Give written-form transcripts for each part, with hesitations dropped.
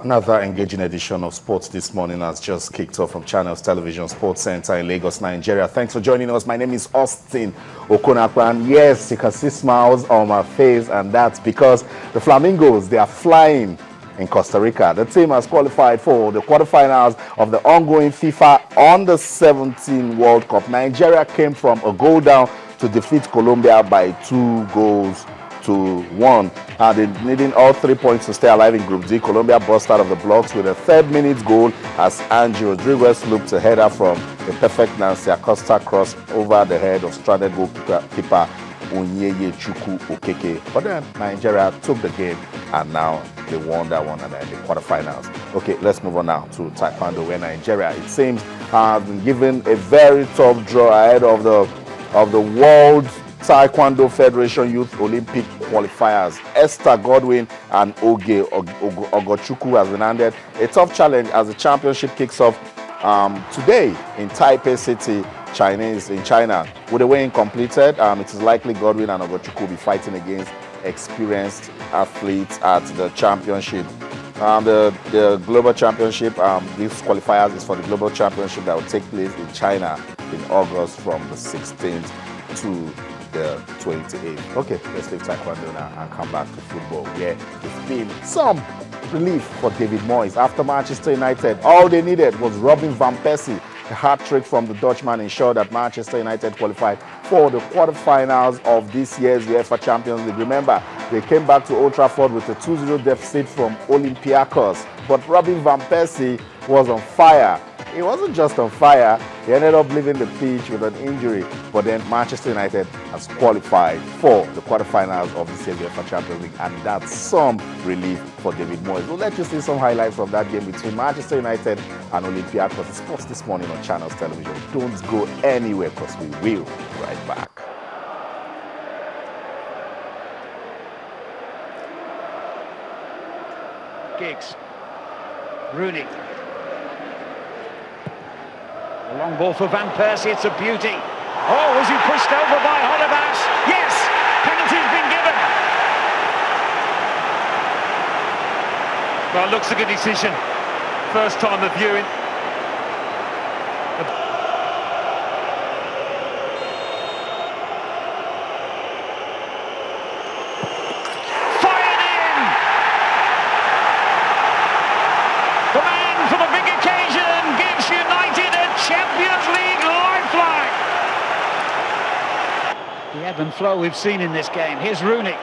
Another engaging edition of Sports This Morning has just kicked off from Channels Television Sports Center in Lagos, Nigeria. Thanks for joining us. My name is Austin Okonakwa, and yes, you can see smiles on my face, and that's because the Flamingos, they are flying in Costa Rica. The team has qualified for the quarterfinals of the ongoing FIFA Under-17 World Cup. Nigeria came from a goal down to defeat Colombia by 2-1. They needing all 3 points to stay alive in Group D. Colombia burst out of the blocks with a third-minute goal as Angie Rodriguez looped a header from a perfect Nancy Acosta cross over the head of stranded goalkeeper Onyeye Chukwu Okeke. But then Nigeria took the game and now they won that one and then the quarterfinals. Okay, let's move on now to Taekwondo, where Nigeria, it seems, has been given a very tough draw ahead of the World Taekwondo Federation Youth Olympic qualifiers. Esther Godwin and Oge Ogochukwu has been handed a tough challenge as the championship kicks off today in Taipei City, China. With the weighing completed, it is likely Godwin and Ogochukwu will be fighting against experienced athletes at the championship. The global championship, these qualifiers is for the global championship that will take place in China in August from the 16th to the 28th. Okay, let's leave Taekwondo now and come back to football, where there's been some relief for David Moyes after Manchester United. All they needed was Robin van Persie. A hat-trick from the Dutchman ensured that Manchester United qualified for the quarterfinals of this year's UEFA Champions League. Remember, they came back to Old Trafford with a 2-0 deficit from Olympiacos. But Robin van Persie was on fire. He wasn't just on fire, he ended up leaving the pitch with an injury. But then Manchester United has qualified for the quarterfinals of this year's UEFA Champions League, and that's some relief for David Moyes. We'll let you see some highlights from that game between Manchester United and Olympiacos. It's Sports This Morning on Channels Television. Don't go anywhere because we will be right back. Giggs, Rooney. A long ball for Van Persie, it's a beauty. Oh, was he pushed over by Holebas? Yes, penalty's been given. Well, it looks like a decision. First time of viewing. The ebb and flow we've seen in this game. Here's Rooney.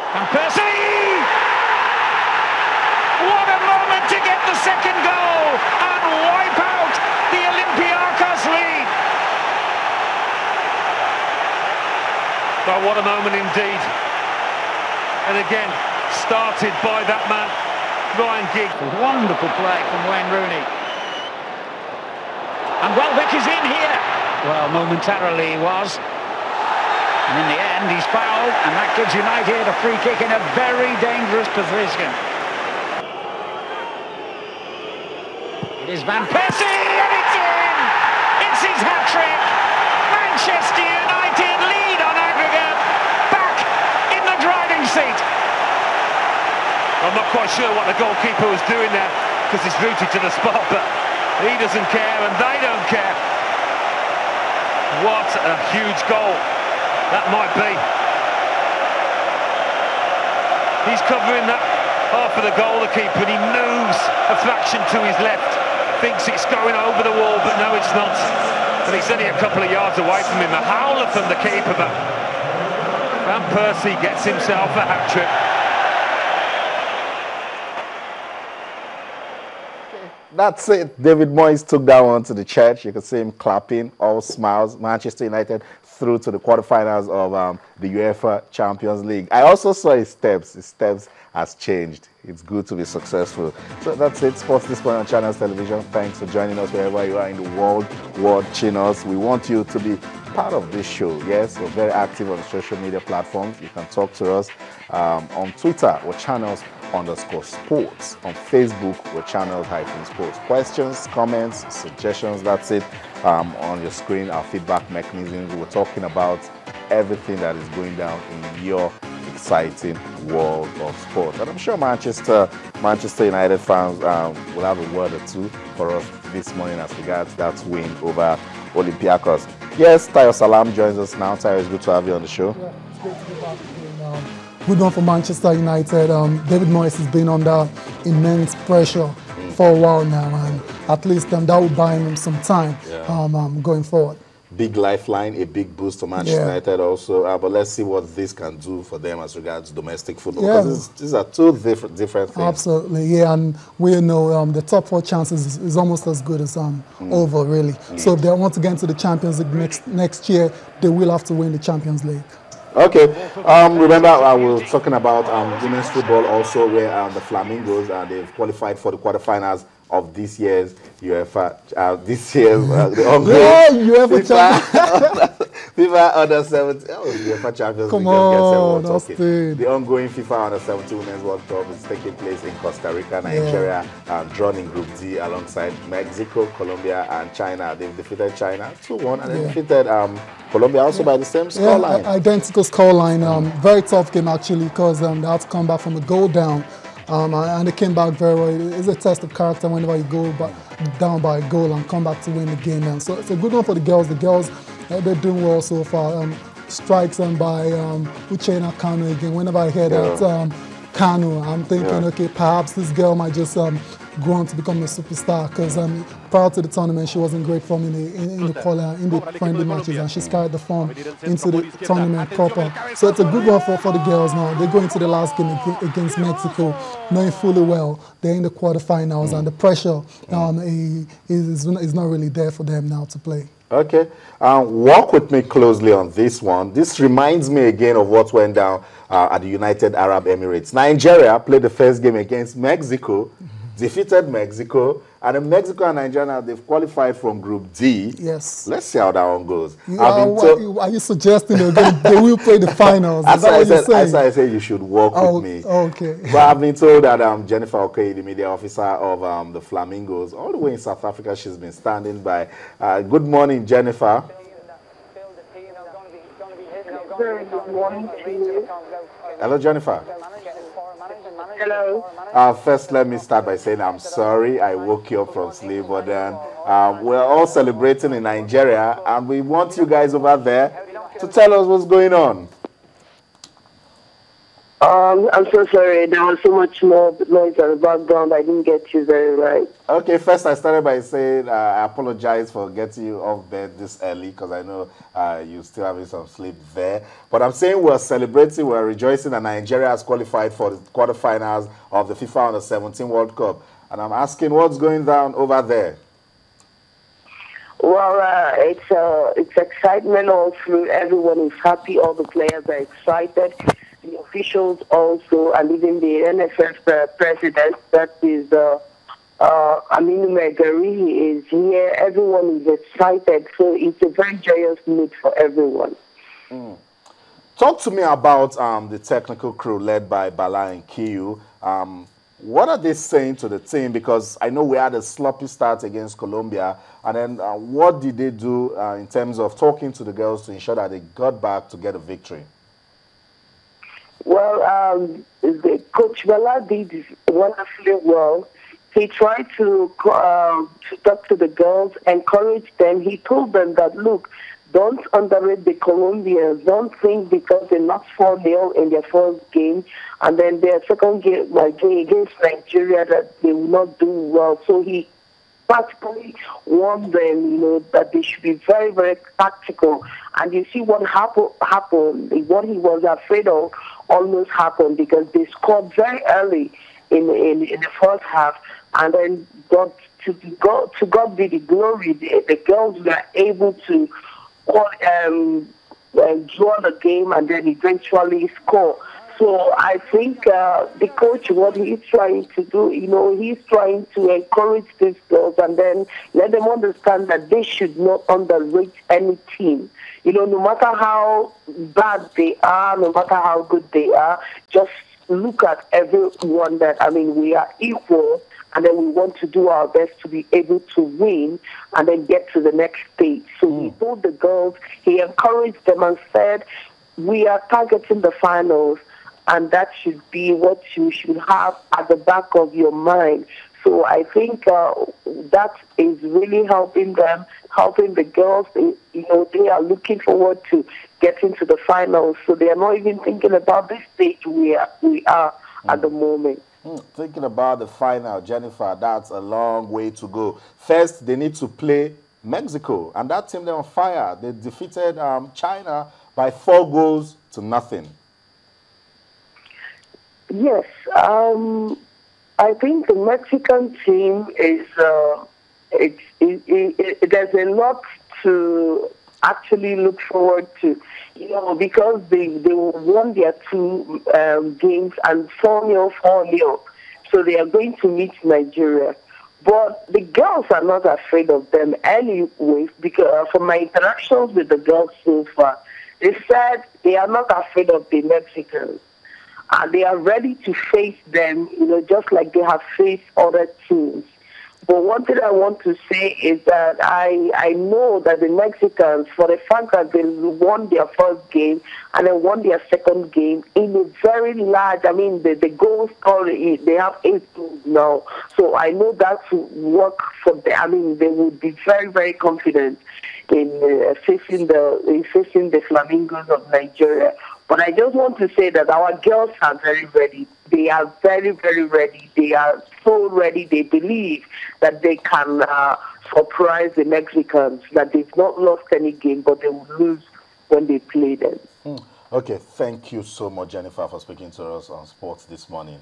Van Persie! What a moment to get the second goal and wipe out the Olympiacos lead. Oh, what a moment indeed. And again, started by that man, Ryan Giggs. Wonderful play from Wayne Rooney. And Welbeck is in here. Well, momentarily he was. And in the end, he's fouled, and that gives United a free kick in a very dangerous position. It is Van Persie, and it's in! It's his hat-trick! Manchester United lead on aggregate, back in the driving seat. I'm not quite sure what the goalkeeper was doing there, because he's rooted to the spot, but he doesn't care, and they don't care. What a huge goal that might be. He's covering that half of the goal, the keeper, and he moves a fraction to his left. Thinks it's going over the wall, but no, it's not. And he's only a couple of yards away from him. A howler from the keeper, but Van Persie gets himself a hat-trick. That's it. David Moyes took that one to the church. You can see him clapping, all smiles. Manchester United through to the quarterfinals of the UEFA Champions League. I also saw his steps. His steps has changed. It's good to be successful. So that's it. Sports This Morning on Channels Television. Thanks for joining us wherever you are in the world watching us. We want you to be part of this show. Yes, we're very active on social media platforms. You can talk to us on Twitter or channels_sports. On Facebook, we're channels-sports. Questions, comments, suggestions, that's it. On your screen, our feedback mechanisms. We're talking about everything that is going down in your exciting world of sport. And I'm sure Manchester United fans will have a word or two for us this morning as regards that win over Olympiacos. Yes, Tayo Salam joins us now. Tayo, it's good to have you on the show. Yeah, it's great to be back again. Good one for Manchester United. David Moyes has been under immense pressure for a while now, and at least that will buy him some time going forward. Big lifeline, a big boost to Manchester United also. But let's see what this can do for them as regards domestic football. Because these are two different things. Absolutely, yeah. And we know the top 4 chances is almost as good as over, really. So if they want to get into the Champions League next year, they will have to win the Champions League. Okay. Remember, I was talking about women's football also, where the Flamingos they've qualified for the quarterfinals of this year's UEFA, the ongoing FIFA Under 17. UEFA Champions Come League. on, the ongoing FIFA Under 17 Women's World Cup is taking place in Costa Rica, Nigeria, drawn in Group D alongside Mexico, Colombia, and China. They've defeated China 2-1, and they defeated Colombia also by the same scoreline. Identical scoreline. Very tough game actually, because they had to come back from a goal down. And they came back very well. It's a test of character whenever you go down by a goal and come back to win the game. And so it's a good one for the girls. The girls, they're doing well so far. Strikes by Uchenna Kanu again. Whenever I hear that Kanu, I'm thinking, okay, perhaps this girl might just go on to become a superstar, because prior to the tournament she wasn't great form in the friendly matches, and she's carried the form into the tournament proper. So it's a good one for the girls now. They go into the last game against Mexico knowing fully well they're in the quarterfinals, and the pressure is not really there for them now to play. Okay. Walk with me closely on this one. This reminds me again of what went down at the United Arab Emirates. Nigeria played the first game against Mexico, defeated Mexico, and then Mexico and Nigeria, they've qualified from Group D. Yes. Let's see how that one goes. Are you suggesting they will play the finals? As I said, you should walk with me. Okay. But I've been told that Jennifer Okoye, the media officer of the Flamingos, all the way in South Africa, she's been standing by. Good morning, Jennifer. Very good morning to you. Hello, Jennifer. Hello. First, let me start by saying I'm sorry I woke you up from sleep, but then we're all celebrating in Nigeria, and we want you guys over there to tell us what's going on. I'm so sorry. There was so much more noise in the background. I didn't get you very right. Okay, first I started by saying I apologize for getting you off bed this early, because I know you're still having some sleep there. But I'm saying we're celebrating, we're rejoicing that Nigeria has qualified for the quarterfinals of the FIFA Under 17 World Cup. And I'm asking what's going down over there. Well, it's excitement all through. Everyone is happy. All the players are excited. The officials also, and even the NFF president, that is Aminu Megari, is here. Everyone is excited, so it's a very joyous mood for everyone. Talk to me about the technical crew led by Bala and Kiyu. What are they saying to the team? Because I know we had a sloppy start against Colombia, and then what did they do in terms of talking to the girls to ensure that they got back to get a victory? Well, the Coach Bala did wonderfully well. He tried to talk to the girls, encourage them. He told them that, look, don't underrate the Colombians. Don't think because they lost 4-0 in their first game and then their second game against Nigeria that they will not do well. So he practically warned them, that they should be very, very tactical. And you see what happened, what he was afraid of almost happened, because they scored very early in the first half, and then to God be the glory, the girls were able to draw the game and then eventually score. So I think the coach, what he's trying to do, he's trying to encourage these girls and then let them understand that they should not underrate any team. No matter how bad they are, no matter how good they are, just look at everyone that, we are equal, and then we want to do our best to be able to win and then get to the next stage. So he told the girls, he encouraged them and said, we are targeting the finals, and that should be what you should have at the back of your mind. So I think that is really helping them, helping the girls. They are looking forward to getting to the finals. So they are not even thinking about this stage we are at the moment. Thinking about the final, Jennifer, that's a long way to go. First, they need to play Mexico, and that team, they're on fire. They defeated China by 4-0. Yes, I think the Mexican team is there's a lot to actually look forward to, because they won their 2 games and 4-0, 4-0. So they are going to meet Nigeria. But the girls are not afraid of them anyway, because from my interactions with the girls so far, they said they are not afraid of the Mexicans. And they are ready to face them, just like they have faced other teams. But one thing I want to say is that I know that the Mexicans, for the fact that they won their first game and they won their second game in a very large, the goal scorer, they have 8 goals now. So I know that will work for them. They would be very, very confident in facing the Flamingoes of Nigeria. But I just want to say that our girls are very ready. They are very, very ready. They are so ready. They believe that they can surprise the Mexicans, that they've not lost any game, but they will lose when they play them. Okay, thank you so much, Jennifer, for speaking to us on sports this morning.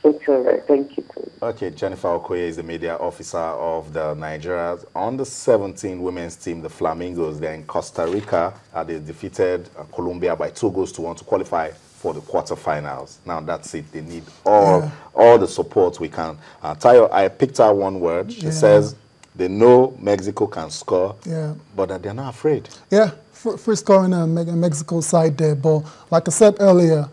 It's all right. Thank you, too. Okay, Jennifer Okoye is the media officer of the Nigeria under 17 women's team, the Flamingos. They're in Costa Rica. They defeated Colombia by 2-1 to qualify for the quarterfinals. Now that's it. They need all the support we can. Tayo, I picked out one word. It says they know Mexico can score, but that they're not afraid. Yeah, free scoring on Mexico side there. But like I said earlier,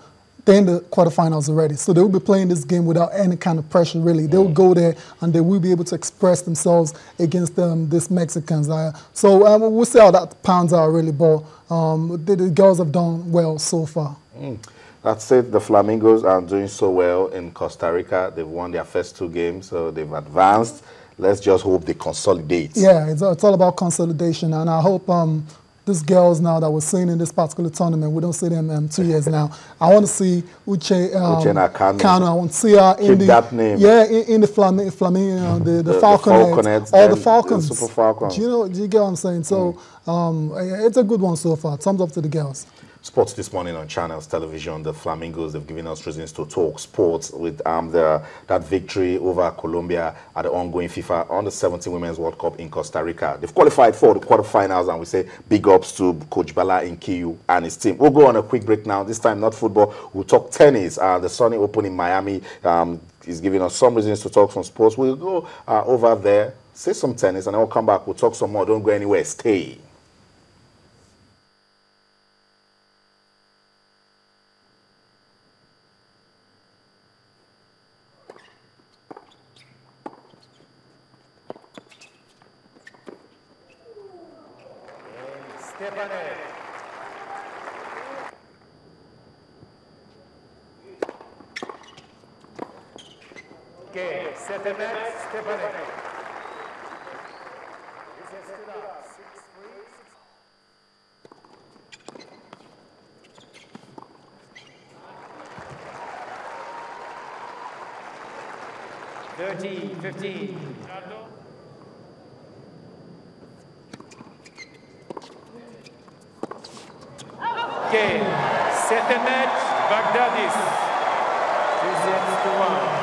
they're in the quarterfinals already, so they will be playing this game without any kind of pressure, really. They will go there, and they will be able to express themselves against these Mexicans. So we'll see how that pans out, really, but the girls have done well so far. That's it. The Flamingos are doing so well in Costa Rica. They've won their first 2 games, so they've advanced. Let's just hope they consolidate. Yeah, it's all about consolidation, and I hope these girls now that we're seeing in this particular tournament, we don't see them in 2 years now. I want to see Uche Kanu. I want to see her in in the Flamingo, the Falconets, all the Falcons. The Super Falcons. Do you get what I'm saying? So it's a good one so far. Thumbs up to the girls. Sports this morning on Channels Television. The Flamingos, they've given us reasons to talk sports with that victory over Colombia at the ongoing FIFA Under-17 Women's World Cup in Costa Rica. They've qualified for the quarterfinals, and we say big ups to Coach Bala Nkiyu and his team. We'll go on a quick break now. This time, not football. We'll talk tennis. The Sunny Open in Miami is giving us some reasons to talk some sports. We'll go over there, say some tennis, and then we'll come back. We'll talk some more. Don't go anywhere. Stay. Okay, 7 match, Stefanek. 13-15. Okay, 7 match, Baghdadis. 2 sets to 1.